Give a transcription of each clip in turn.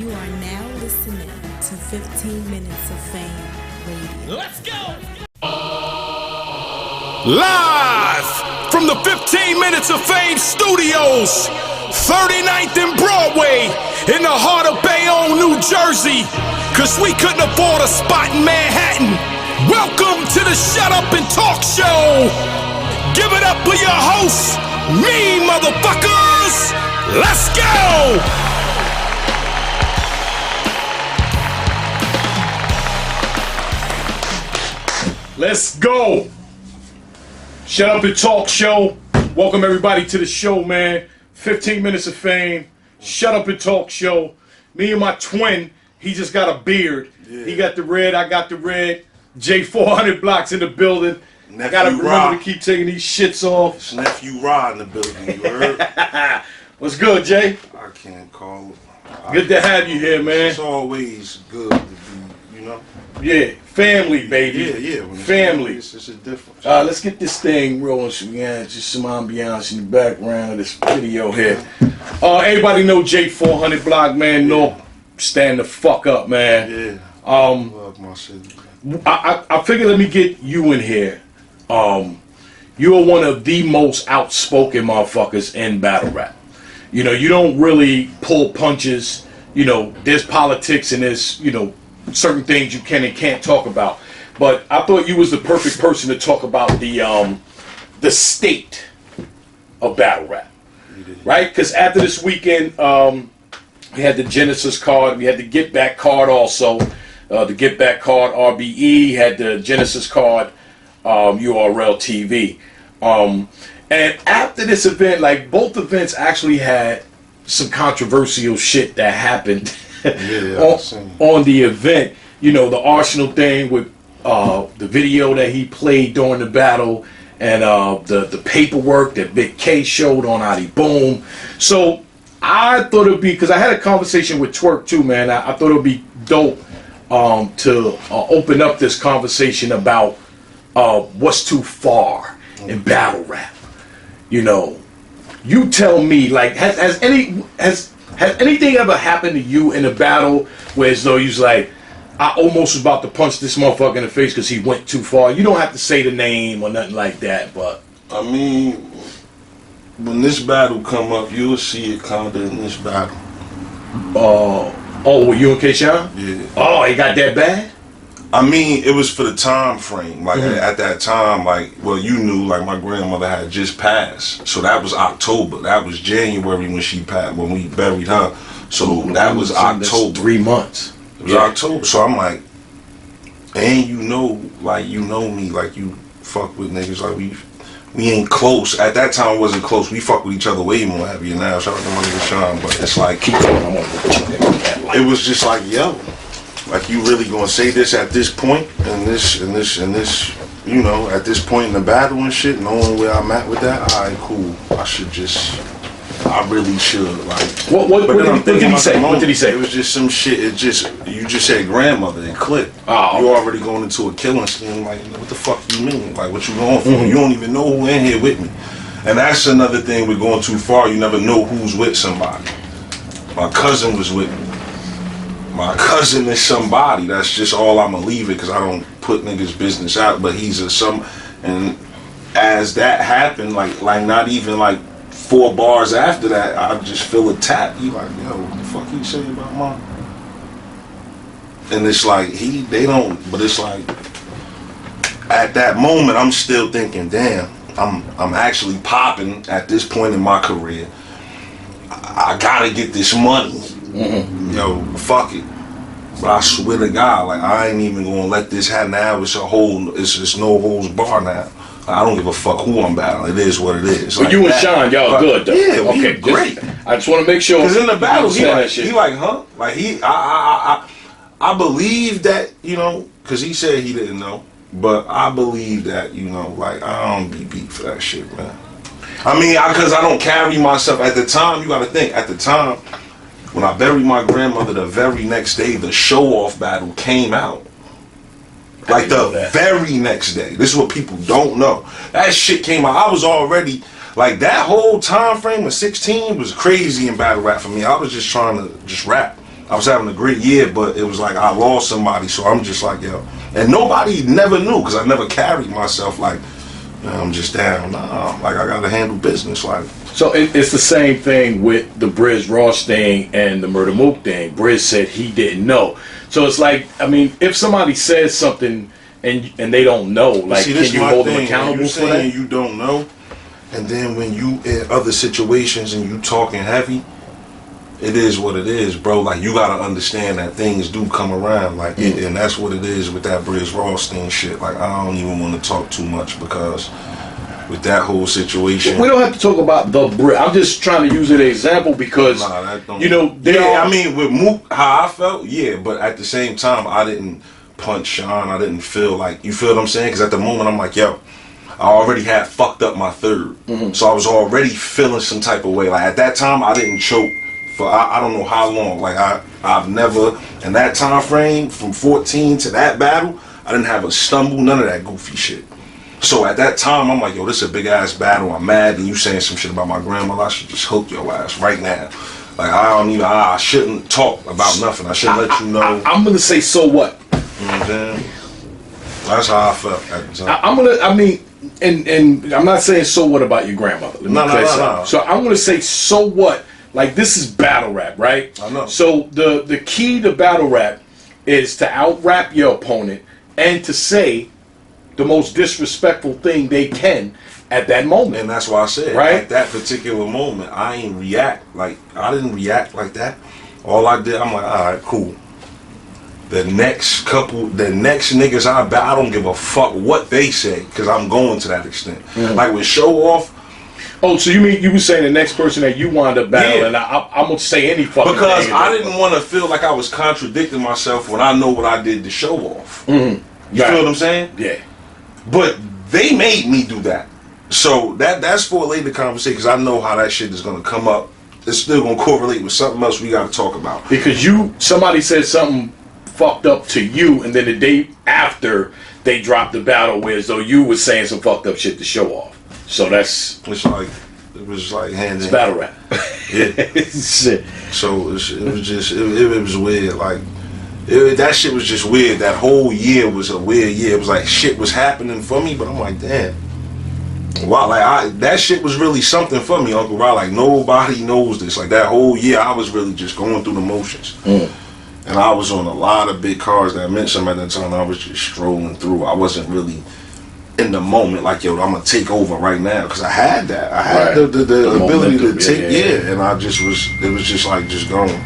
You are now listening to 15 Minutes of Fame Radio. Let's go! Live from the 15 Minutes of Fame studios, 39th and Broadway, in the heart of Bayonne, New Jersey, cause we couldn't afford a spot in Manhattan. Welcome to the Shut Up and Talk Show. Give it up for your hosts, me motherfuckers. Let's go! Let's go! Shut Up and Talk Show. Welcome everybody to the show, man. 15 Minutes of Fame. Shut Up and Talk Show. Me and my twin, he just got a beard. Yeah. He got the red, I got the red. J400 blocks in the building. I gotta remember to keep taking these shits off. It's nephew Rod in the building, you heard? What's good, Jay? I can't call it. Good to have you here, man. It's always good to be, you know? Yeah, family, baby. Yeah. When family. It's a difference. Let's get this thing rolling so we got just some ambiance in the background of this video here. Everybody know J400 block, man. No, stand the fuck up, man. Yeah. Love my city. I figured let me get you in here. You are one of the most outspoken motherfuckers in battle rap. You know, you don't really pull punches. You know, there's politics and there's, you know, certain things you can and can't talk about. But I thought you was the perfect person to talk about the state of battle rap. Right? Because after this weekend, we had the Genesis card, we had the Get Back card also. The Get Back card, RBE, had the Genesis card, URL TV. And after this event, like both events actually had some controversial shit that happened on the event. You know, the Arsenal thing with the video that he played during the battle and the paperwork that Big K showed on Ahdi Boom. So I thought it would be, because I had a conversation with Twerk too, man. I thought it would be dope to open up this conversation about what's too far in battle rap. You know, you tell me, like, has anything ever happened to you in a battle where as though you was like, I almost was about to punch this motherfucker in the face because he went too far? You don't have to say the name or nothing like that, but I mean, when this battle come up, you'll see it kinda in this battle. Were you and K-Shine? Yeah. Oh, it got that bad? I mean, it was for the time frame. Like, at that time, like, well, you knew, like, my grandmother had just passed. So that was October. That was January when she passed, when we buried her. So that was October. 3 months. It was October. So I'm like, and you know, like, you know me, like, you fuck with niggas. Like, we ain't close. At that time, we wasn't close. We fuck with each other way more heavier now. Shout out to my nigga Sean. But it's like, it was just like, yo. Like, you really gonna say this at this point, and this, you know, at this point in the battle and shit, knowing where I'm at with that, alright, cool. I really should, like. What did he say? What did he say? It was just some shit, you just said grandmother, it clicked. Oh. You already going into a killing scheme, like, what the fuck you mean? Like, what you going for? You don't even know who in here with me. And that's another thing with going too far, you never know who's with somebody. My cousin was with me. My cousin is somebody. That's just all I'ma leave it, because I don't put niggas' business out. But he's and as that happened, like not even like 4 bars after that, I just feel a tap. He like, yo, what the fuck he say about mom? And it's like they don't. But it's like at that moment, I'm still thinking, damn, I'm actually popping at this point in my career. I gotta get this money. Yo, fuck it. But I swear to God, like, I ain't even gonna let this happen now. It's just no holds bar now. I don't give a fuck who I'm battling. It is what it is. But like, you and Sean, y'all good though. Yeah, okay, great. I just want to make sure. Because in the battle, he like, huh? Like, I believe that, you know, because he said he didn't know. But I believe that, you know, like, I don't be beat for that shit, man. I mean, because I don't carry myself. At the time, you gotta think, at the time, when I buried my grandmother, the very next day, the show-off battle came out. Like, the very next day. This is what people don't know. That shit came out. I was already, like, that whole time frame of 16 was crazy in battle rap for me. I was just trying to just rap. I was having a great year, but it was like I lost somebody, so I'm just like, yo. And nobody never knew, because I never carried myself like, I'm just down. Nah, like I gotta handle business. Like, so it's the same thing with the Briz Ross thing and the Murder Mook thing. Briz said he didn't know. So it's like, I mean, if somebody says something and they don't know, like, can you hold them accountable for that? You don't know, and then when you in other situations and you talking heavy, it is what it is, bro. Like, you gotta understand that things do come around, like, and that's what it is with that Briz Ross thing shit. Like, I don't even want to talk too much because with that whole situation, we don't have to talk about the Briz. I'm just trying to use an example because you know, I mean, with Mook, how I felt, yeah, but at the same time, I didn't punch Sean. I didn't feel like, you feel what I'm saying? Because at the moment, I'm like, yo, I already had fucked up my third, so I was already feeling some type of way. Like, at that time, I didn't choke for I don't know how long. Like, I've never, in that time frame from 14 to that battle, I didn't have a stumble, none of that goofy shit. So at that time, I'm like, yo, this is a big ass battle. I'm mad, and you saying some shit about my grandmother. I should just hook your ass right now. Like, I shouldn't talk about nothing. I shouldn't let you know. I'm gonna say, so what? You know what I'm saying? That's how I felt at the time. And I'm not saying so what about your grandmother. No. So I'm gonna say, so what? Like, this is battle rap, right? I know. So the key to battle rap is to out-rap your opponent and to say the most disrespectful thing they can at that moment. And that's why I said, right? At that particular moment, I didn't react like that. All I did, I'm like, all right, cool. The next niggas I don't give a fuck what they say, because I'm going to that extent. Like with Show Off. Oh, so you mean you were saying the next person that you wound up battling? Yeah. I'm gonna say any fucking because thing. I didn't want to feel like I was contradicting myself when I know what I did to Show Off. You feel what I'm saying? Yeah. But they made me do that, so that's for a later conversation. Because I know how that shit is gonna come up. It's still gonna correlate with something else we gotta talk about. Because somebody said something fucked up to you, and then the day after they dropped the battle, where as though you was saying some fucked up shit to Show Off. So it was like hand in battle rap. Yeah. Shit. So it was weird. Like, that shit was just weird. That whole year was a weird year. It was like shit was happening for me, but I'm like, damn. Wow, like that shit was really something for me, Uncle Rod. Like, nobody knows this. Like, that whole year, I was really just going through the motions. And I was on a lot of big cars that meant something at that time. I was just strolling through. I wasn't really in the moment, like, yo, I'm gonna take over right now, because I had that. I had the ability to take, and I just was. It was just like just going,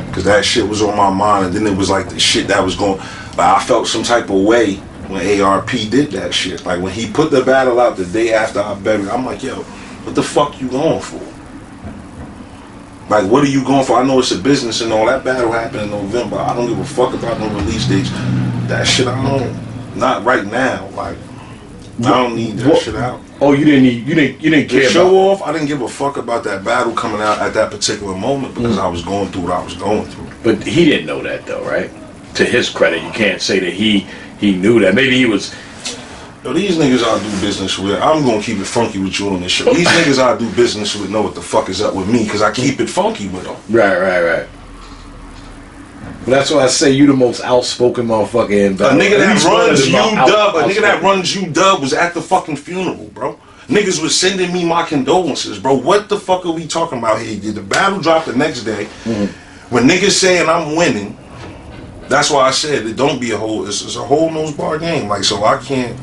because that shit was on my mind, and then it was like the shit that was going. Like, I felt some type of way when ARP did that shit. Like, when he put the battle out the day after I buried, I'm like, yo, what the fuck you going for? Like, what are you going for? I know it's a business and all. That battle happened in November. I don't give a fuck about no release dates. That shit, I don't. Not right now. Like, I don't need that shit out. Oh, you didn't care. Show Off, I didn't give a fuck about that battle coming out at that particular moment, because I was going through what I was going through. But he didn't know that, though, right? To his credit, you can't say that he knew that. Maybe he was. Yo, these niggas I do business with, I'm gonna keep it funky with you on this show. These niggas I do business with know what the fuck is up with me, because I keep it funky with them. Right. But that's why I say you the most outspoken motherfucker in battle. A nigga that runs UW was at the fucking funeral, bro. Niggas was sending me my condolences, bro. What the fuck are we talking about here? Did the battle drop the next day? When niggas saying I'm winning, that's why I said it don't be a whole. It's a whole nose bar game. Like, so I can't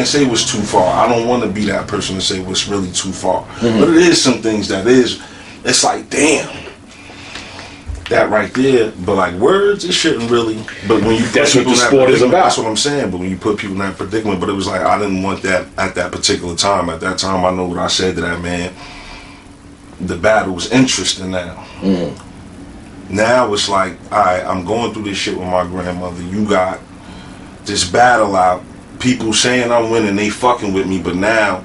say what's too far. I don't want to be that person to say what's really too far. But it is some things that is. It's like, damn. That right there, but like words, it shouldn't really. But when you put that's what the in that sport is about. That's what I'm saying. But when you put people in that predicament, but it was like I didn't want that at that particular time. At that time, I know what I said to that man. The battle was interesting now. Now it's like, all right, I'm going through this shit with my grandmother. You got this battle out. People saying I'm winning, they fucking with me, but now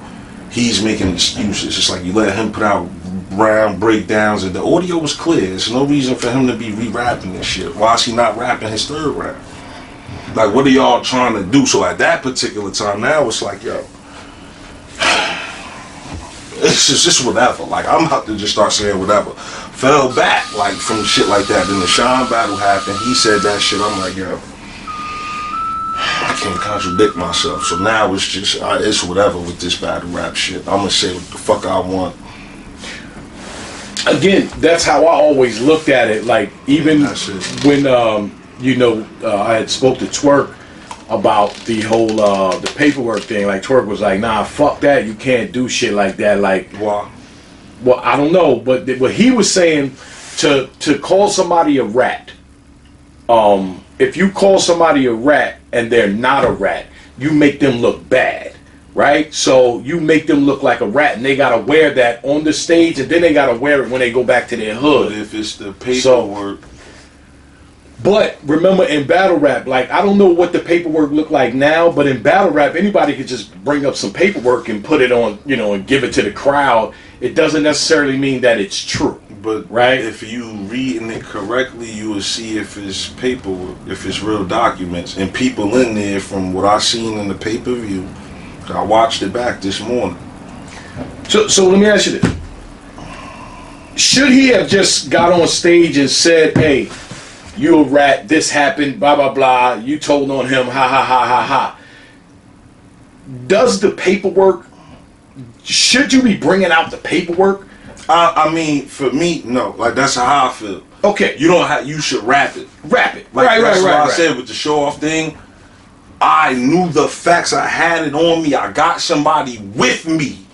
he's making excuses. It's like you let him put out round breakdowns, and the audio was clear. There's no reason for him to be re-rapping this shit. Why is he not rapping his third rap? Like, what are y'all trying to do? So at that particular time, now it's like, yo, it's just whatever. Like, I'm about to just start saying whatever. fell back like from shit like that. Then the Sean battle happened. He said that shit. I'm like, yo, I can't contradict myself. So now it's just it's whatever with this battle rap shit. I'm gonna say what the fuck I want. Again, that's how I always looked at it. Like even when I had spoke to Twerk about the whole the paperwork thing. Like Twerk was like, nah, fuck that. You can't do shit like that. Like, why? Well, I don't know, but what he was saying to call somebody a rat. If you call somebody a rat and they're not a rat, you make them look bad, right? So you make them look like a rat, and they gotta wear that on the stage, and then they gotta wear it when they go back to their hood. But if it's the paperwork. But remember, in battle rap, like, I don't know what the paperwork look like now, but in battle rap, anybody could just bring up some paperwork and put it on, and give it to the crowd. It doesn't necessarily mean that it's true. But right? If you reading it correctly, you will see if it's paperwork, if it's real documents, and people in there from what I seen in the pay-per-view. I watched it back this morning. So let me ask you this. Should he have just got on stage and said, hey, you a rat, this happened, blah, blah, blah, you told on him, ha, ha, ha, ha, ha. Does the paperwork, should you be bringing out the paperwork? I mean, for me, no. Like, that's how I feel. Okay. You should rap it. Rap it. Like, right. I said with the show-off thing, I knew the facts. I had it on me. I got somebody with me.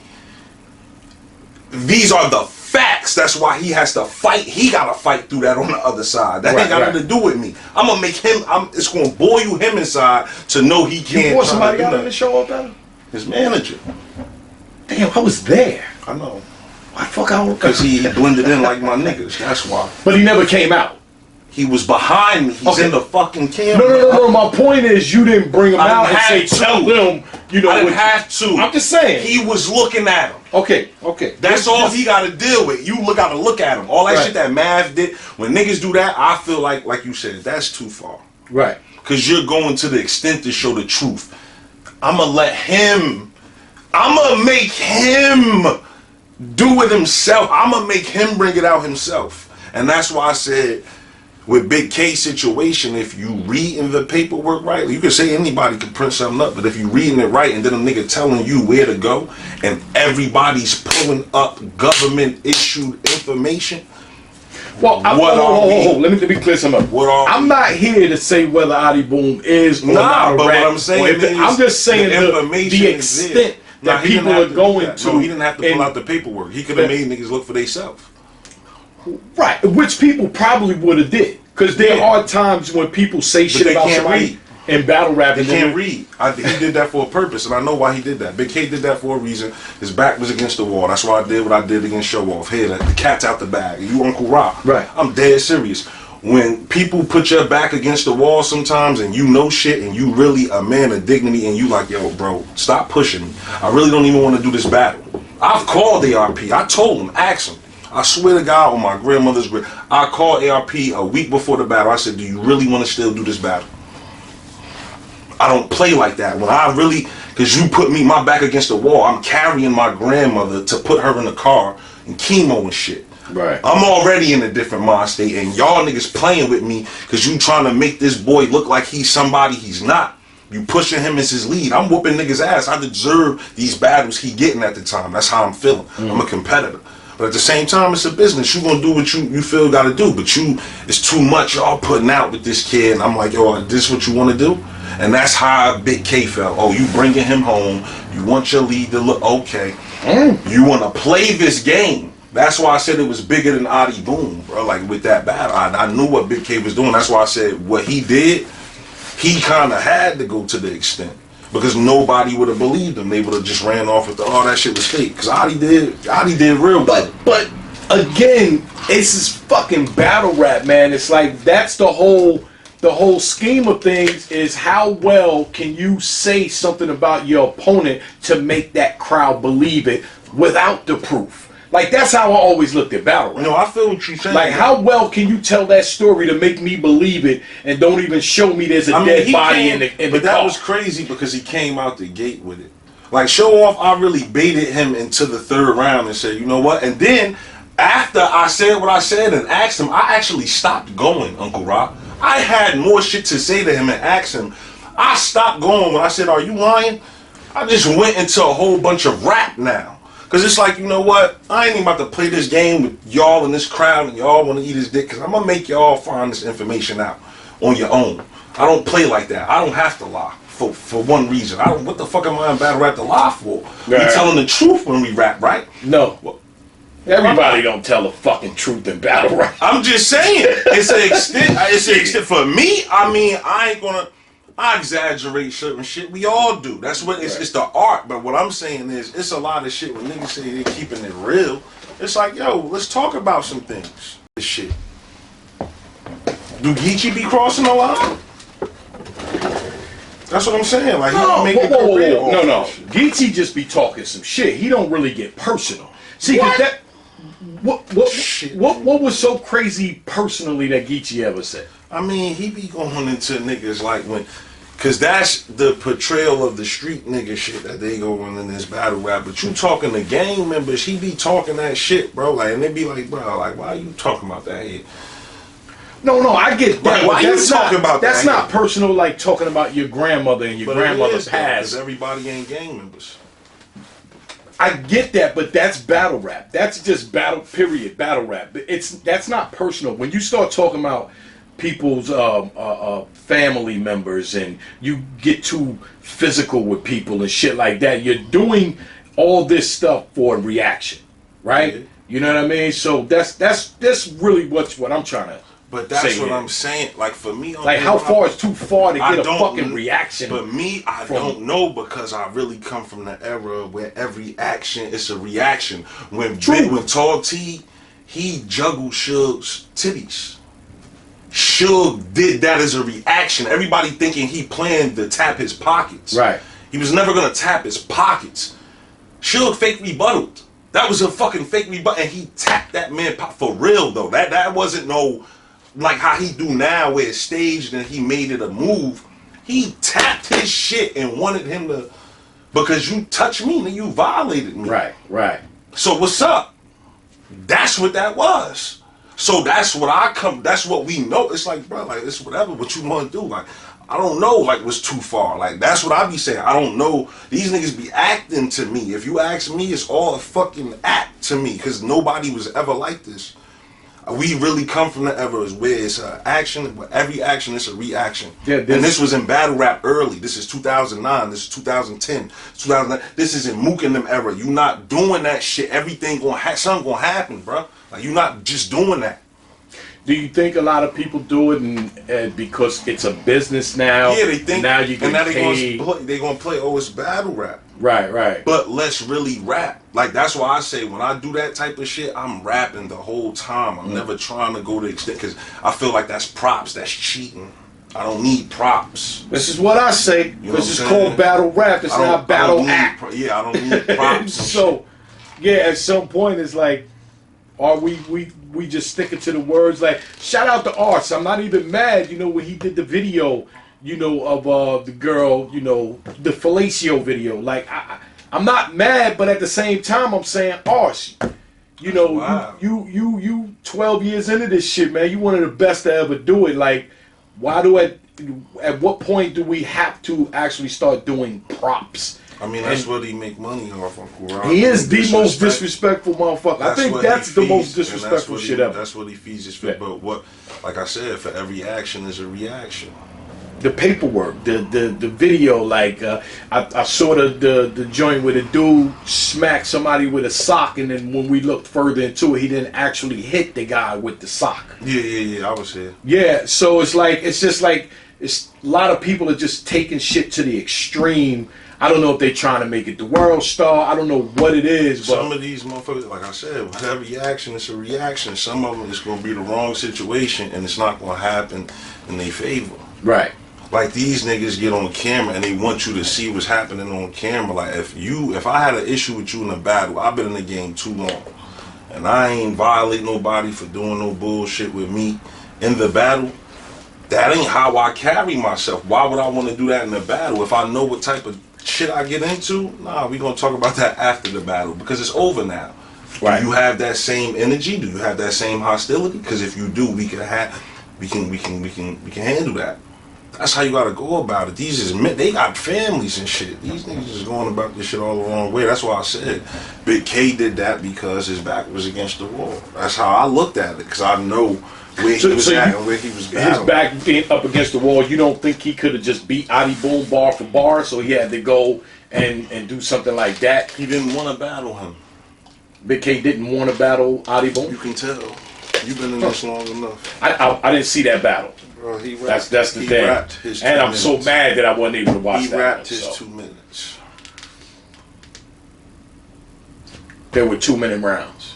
These are the facts. That's why he has to fight. He got to fight through that on the other side. That ain't got nothing to do with me. I'm going to make him, it's going to boil him inside to know he can't. You brought somebody out in the show-off battle? His manager. Damn, I was there. I know. Why the fuck I don't? Because he blended in like my niggas. That's why. But he never came out. He was behind me. He's in the fucking camera. No. My point is, you didn't bring him out and say, tell them, I didn't have to. I'm just saying. He was looking at him. Okay. That's all he got to deal with. You got to look at him. All that shit that Mav did. When niggas do that, I feel like you said, that's too far. Right. Because you're going to the extent to show the truth. I'm going to make him do it himself. I'm going to make him bring it out himself. And that's why I said, with Big K situation, if you reading the paperwork right, you can say anybody can print something up, but if you reading it right and then a nigga telling you where to go and everybody's pulling up government issued information. Well, let me clear something up. I'm not here to say whether Ahdi Boom is or not a but rat. What I'm saying is, I'm just saying the extent that people are going to. No, he didn't have to pull out the paperwork. He could have made niggas look for themselves. Right, which people probably would have did. Because there are times when people say shit about somebody in battle rap. They can't read. He did that for a purpose, and I know why he did that. Big K did that for a reason. His back was against the wall. That's why I did what I did against Show Off. Here, the cat's out the bag. You Uncle Rock. Right. I'm dead serious. When people put your back against the wall sometimes and you know shit and you really a man of dignity and you like, yo, bro, stop pushing me. I really don't even want to do this battle. I've called ARP. I told him, ask him. I swear to God on my grandmother's grave, I called ARP a week before the battle. I said, do you really want to still do this battle? I don't play like that. When I really, because you put my back against the wall, I'm carrying my grandmother to put her in the car and chemo and shit. Right. I'm already in a different mind state, and y'all niggas playing with me because you trying to make this boy look like he's somebody he's not. You pushing him as his lead. I'm whooping niggas' ass. I deserve these battles he getting at the time. That's how I'm feeling. I'm a competitor. But at the same time, it's a business. You gonna do what you feel gotta do. But it's too much y'all putting out with this kid. And I'm like, yo, this what you wanna do? And that's how Big K felt. Oh, you bringing him home. You want your lead to look okay. You wanna play this game. That's why I said it was bigger than Ahdi Boom, bro. Like with that battle, I knew what Big K was doing. That's why I said what he did, he kind of had to go to the extent. Because nobody would have believed him. They would have just ran off with that shit was fake. Because Ahdi did real good. But again, it's this fucking battle rap, man. It's like that's the whole scheme of things is how well can you say something about your opponent to make that crowd believe it without the proof. Like, that's how I always looked at battle rap. No, I feel what you're saying. Like, how well can you tell that story to make me believe it and don't even show me there's a dead body in the car? But that was crazy because he came out the gate with it. Like, Show Off, I really baited him into the third round and said, you know what? And then, after I said what I said and asked him, I actually stopped going, Uncle Rob. I had more shit to say to him and ask him. I stopped going when I said, are you lying? I just went into a whole bunch of rap now. Because it's like, you know what? I ain't even about to play this game with y'all in this crowd and y'all want to eat his dick. Because I'm going to make y'all find this information out on your own. I don't play like that. I don't have to lie for one reason. What the fuck am I in battle rap to lie for? We telling the truth when we rap, right? No. Well, everybody don't tell the fucking truth in battle rap. I'm just saying. It's an extent. It's an extent for me. I mean, I ain't gonna. I exaggerate certain shit. We all do. That's what it's the art. But what I'm saying is, it's a lot of shit when niggas say they're keeping it real. It's like, yo, let's talk about some things. This shit. Do Geechee be crossing the line? That's what I'm saying. Like, no, he make a career. No. Geechee just be talking some shit. He don't really get personal. See, what was so crazy personally that Geechee ever said? I mean, he be going into niggas like when, cause that's the portrayal of the street nigga shit that they going in this battle rap. But you talking to gang members, he be talking that shit, bro. Like, and they be like, bro, like, why are you talking about that here? No, I get that. Right, why you talking about that? That's not personal, like talking about your grandmother and your grandmother passed. Because everybody ain't gang members. I get that, but that's battle rap. That's just battle rap. That's not personal. When you start talking about people's family members and you get too physical with people and shit like that, you're doing all this stuff for a reaction, right? Yeah. You know what I mean? So that's really what I'm trying to. But that's what I'm saying. Like, for me, like, how far is too far to get a fucking reaction? But me, I don't know, because I really come from the era where every action is a reaction. When Tall T, he juggled Suge's titties. Suge did that as a reaction. Everybody thinking he planned to tap his pockets. Right. He was never gonna tap his pockets. Suge fake rebutted. That was a fucking fake rebuttal, and he tapped that man for real though. That wasn't no. Like how he do now, where it's staged and he made it a move. He tapped his shit and wanted him to, because you touched me and you violated me. Right. So what's up? That's what that was. So that's what we know. It's like, bro, like, it's whatever what you want to do. Like, I don't know, like, what's too far. Like, that's what I be saying. I don't know. These niggas be acting to me. If you ask me, it's all a fucking act to me, because nobody was ever like this. We really come from the era where it's action, but every action is a reaction. Yeah, and this was in battle rap early. This is 2009. This is 2010. 2009. This is in Mook and them era. You not doing that shit. Everything something gonna happen, bro. Like, you not just doing that. Do you think a lot of people do it and because it's a business now? Yeah, they think. Now you get paid. They gonna play. Oh, it's battle rap. Right. But let's really rap. Like, that's why I say when I do that type of shit, I'm rapping the whole time. I'm never trying to go to the extent, because I feel like that's props. That's cheating. I don't need props. This is what I say. This is called battle rap. It's not battle act. I don't need props. So, yeah, at some point it's like, are we just sticking to the words? Like, shout out to Arts. I'm not even mad, when he did the video, of the girl, the fellatio video. Like, I'm not mad, but at the same time, I'm saying, Arts, wow. you 12 years into this shit, man. You one of the best to ever do it. Like, at what point do we have to actually start doing props? I mean, that's what he make money off, Uncle Rob. He is the most disrespectful motherfucker. I think that's the most disrespectful shit ever. That's what he feeds his fit. But like I said, for every action is a reaction. The paperwork, the video, like I saw the joint where the dude smacked somebody with a sock, and then when we looked further into it, he didn't actually hit the guy with the sock. Yeah, I was here. Yeah, so it's just like it's a lot of people are just taking shit to the extreme. I don't know if they're trying to make it the world star. I don't know what it is. But some of these motherfuckers, like I said, with every action, it's a reaction. Some of them, it's going to be the wrong situation, and it's not going to happen in their favor. Right. Like, these niggas get on camera and they want you to see what's happening on camera. Like, if I had an issue with you in a battle, I've been in the game too long, and I ain't violate nobody for doing no bullshit with me in the battle. That ain't how I carry myself. Why would I want to do that in the battle if I know what type of shit I get into? Nah, we gonna talk about that after the battle, because it's over now. Right. Do you have that same energy? Do you have that same hostility? Because if you do, we can handle that. That's how you gotta go about it. These is men, they got families and shit. These niggas is going about this shit all the wrong way. That's why I said Big K did that because his back was against the wall. That's how I looked at it, because I know where he was at and where he was battling. His back being up against the wall, you don't think he could have just beat Ahdi Boom bar for bar, so he had to go and do something like that? He didn't want to battle him. Big K didn't want to battle Ahdi Boom? You can tell. You've been in this long enough. I didn't see that battle. Bro, he rapped, that's the thing. Rapped his and I'm minutes. so mad that I wasn't able to watch that. He rapped his 2 minutes. There were 2-minute rounds.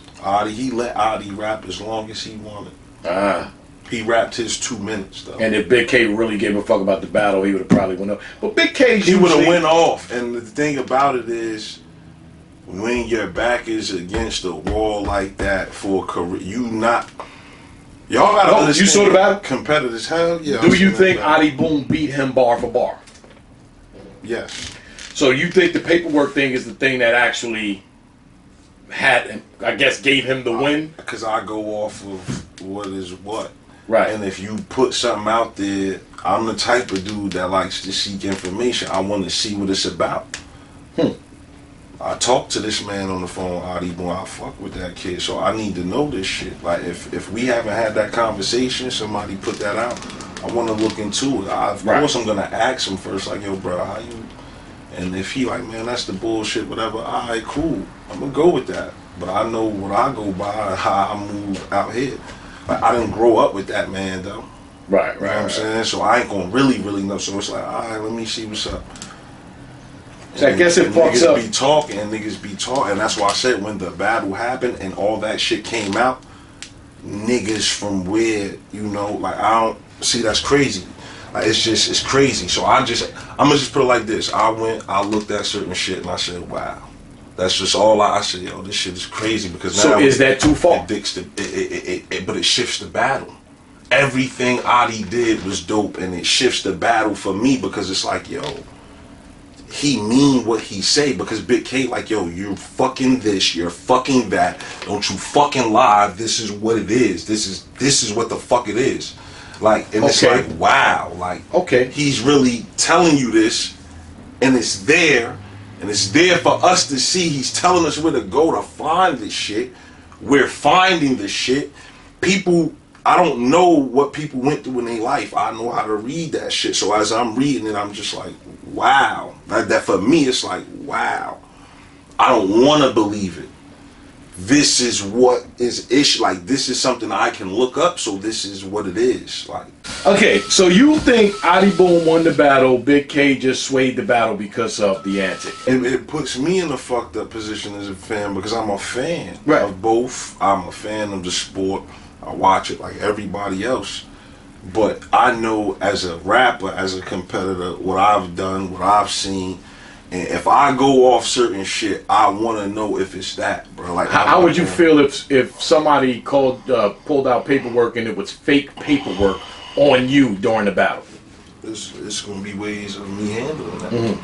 He let Ahdi rap as long as he wanted. Ah. He rapped his 2 minutes though. And if Big K really gave a fuck about the battle, he would have probably went up. But Big K, he would have went off. And the thing about it is, when your back is against the wall like that for a career, y'all gotta understand. You saw the battle? Competitors, hell yeah. Do you think Ahdi Boom beat him bar for bar? Yes. So you think the paperwork thing is the thing that actually had, I guess, gave him the win? Because I go off of what is what. Right. And if you put something out there, I'm the type of dude that likes to seek information. I want to see what it's about. I talked to this man on the phone, Ahdi Boom. I fuck with that kid, so I need to know this shit. Like, if we haven't had that conversation, somebody put that out, I want to look into it. Of course, I'm gonna ask him first, like, yo, bro, how you? And if he like, man, that's the bullshit, whatever. All right, cool. I'm gonna go with that. But I know what I go by and how I move out here. Like, I didn't grow up with that man though. Right. You know what I'm saying? So I ain't gonna really know. So it's like, all right, let me see what's up. So I guess it fucks up. Niggas be talking, and that's why I said when the battle happened and all that shit came out, niggas from where, like, I don't see, that's crazy. Like, it's crazy. So I'm gonna just put it like this. I looked at certain shit and I said, wow. That's just all I said, yo, this shit is crazy, because now. So is that too far? But it shifts the battle. Everything Ahdi did was dope, and it shifts the battle for me, because it's like, yo, he mean what he say, because Big K like, yo, you're fucking this, you're fucking that, don't you fucking lie, this is what it is, this is what the fuck it is. Like, and it's like, wow, like, he's really telling you this, and it's there for us to see. He's telling us where to go to find this shit. We're finding this shit. People, I don't know what people went through in their life. I know how to read that shit. So as I'm reading it, I'm just like, wow. That for me, it's like, wow. I don't want to believe it. This is what is ish. Like, this is something I can look up. So this is what it is. Like, okay, so you think Ahdi Boom won the battle? Big K just swayed the battle because of the antic. It puts me in a fucked up position as a fan, because I'm a fan of both. I'm a fan of the sport. I watch it like everybody else. But I know as a rapper, as a competitor, what I've done, what I've seen. And if I go off certain shit, I want to know if it's that, bro. Like, how would you feel if somebody pulled out paperwork and it was fake paperwork on you during the battle? It's going to be ways of me handling that.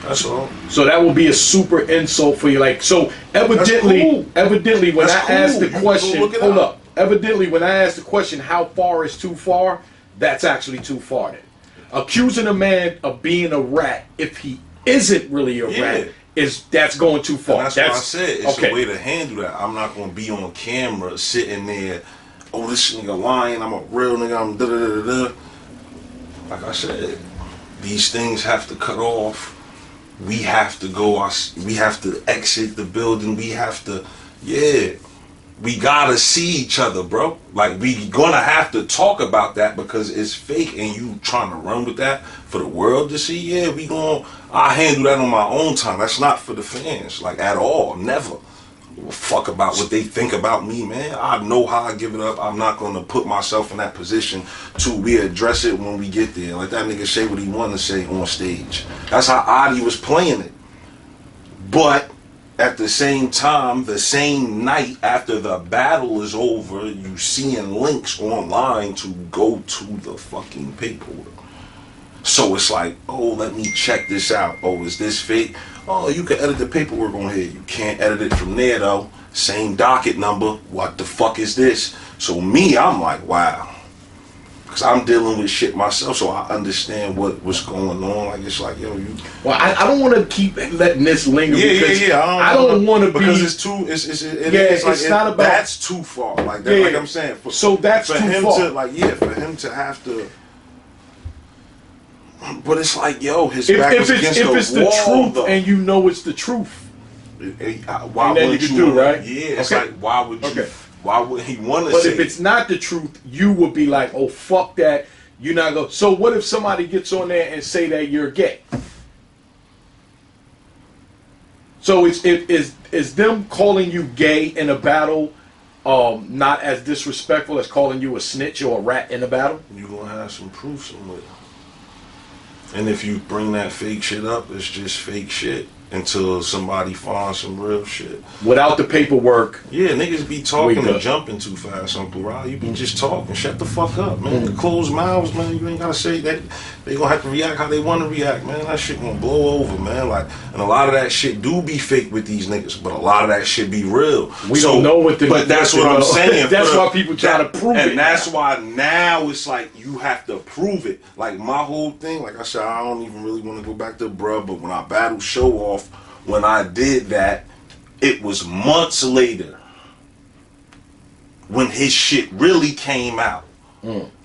That's all. So that will be a super insult for you. Like, so evidently when I asked the question, hold up. Evidently when I asked the question, how far is too far? That's actually too far then. Accusing a man of being a rat if he isn't really a rat that's going too far. And that's what I said. It's a way to handle that. I'm not going to be on camera sitting there, oh, this nigga lying, I'm a real nigga, I'm da-da-da-da-da. Like I said, these things have to cut off. We have to go, we have to exit the building. We have to, we gotta see each other, bro. Like, we gonna have to talk about that, because it's fake, and you trying to run with that for the world to see. I handle that on my own time. That's not for the fans, like, at all. Never. Fuck about what they think about me, man. I know how I give it up. I'm not gonna put myself in that position we address it when we get there. Let that nigga say what he wanna say on stage. That's how Ahdi was playing it. But at the same time, the same night after the battle is over, you seeing links online to go to the fucking paperwork. So it's like, oh, let me check this out. Oh, is this fake? Oh, you can edit the paperwork on here. You can't edit it from there though. same docket number. What the fuck is this? So me, I'm like, wow. Because I'm dealing with shit myself, so I understand what's going on. Like, it's like, yo, you... Well, I don't want to keep letting this linger. Yeah. I don't want to be... Because it's too... It's like, not about... That's too far. Like, that, like I'm saying. So that's for too him far. To, like, for him to have to... But it's like, yo, his back was against the wall, if it's the truth, though. and you know it's the truth. Why would you do, right? Yeah, it's okay. like, why would you... Okay. Why would he want to But say if it's not the truth, you would be like, oh, fuck that. You're not going to... So what if somebody gets on there and say that you're gay? So is them calling you gay in a battle not as disrespectful as calling you a snitch or a rat in a battle? You're going to have some proof somewhere. And if you bring that fake shit up, it's just fake shit. Until somebody finds some real shit. Without the paperwork. Yeah, niggas be talking and jumping too fast, Uncle Rod. You be just talking. Shut the fuck up, man. Closed mouths, man. You ain't gotta say that. They gonna have to react how they wanna react, man. That shit gonna blow over, man. Like, and a lot of that shit do be fake with these niggas, but a lot of that shit be real. We don't know what the... But that's what I'm saying. That's why people try to prove it. And that's why now it's like you have to prove it. Like my whole thing, like I said, I don't even really want to go back to bruh, but when I battled Show Off, when I did that, it was months later when his shit really came out.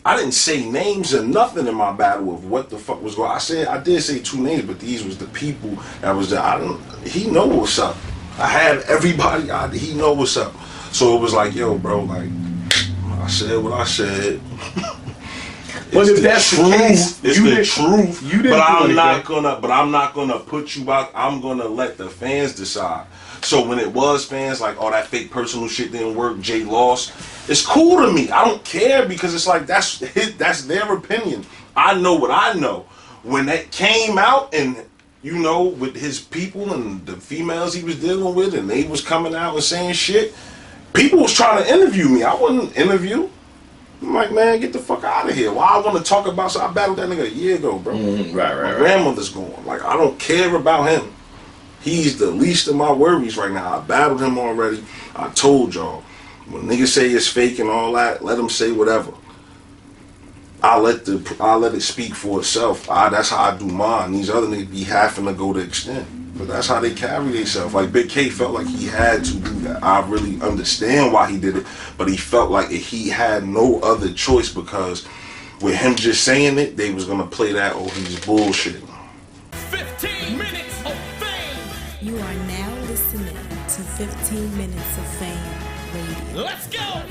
I didn't say names or nothing in my battle of what the fuck was going on. I did say 2 names, but these was the people that was there. He know what's up. I had everybody, he know what's up. So it was like, yo, bro, like, I said what I said. But if that's the case, it's the truth. You didn't. But I'm not gonna put you out. I'm gonna let the fans decide. So when it was fans like, oh, that fake personal shit didn't work, Jay lost. It's cool to me. I don't care because it's like that's their opinion. I know what I know. When that came out and you know with his people and the females he was dealing with and they was coming out and saying shit, people was trying to interview me. I wouldn't interview. I'm like, man, get the fuck out of here. Why I want to talk about... So I battled that nigga a year ago, bro. My grandmother's gone. Like, I don't care about him. He's the least of my worries right now. I battled him already. I told y'all. When niggas say it's fake and all that, let them say whatever. I let it speak for itself. That's how I do mine. These other niggas be having to go to extent. But that's how they carry themselves. Like Big K felt like he had to do that. I really understand why he did it, but he felt like he had no other choice because with him just saying it, they was gonna play that, oh, he's bullshitting. 15 minutes of fame. You are now listening to 15 Minutes of Fame Radio. Let's go.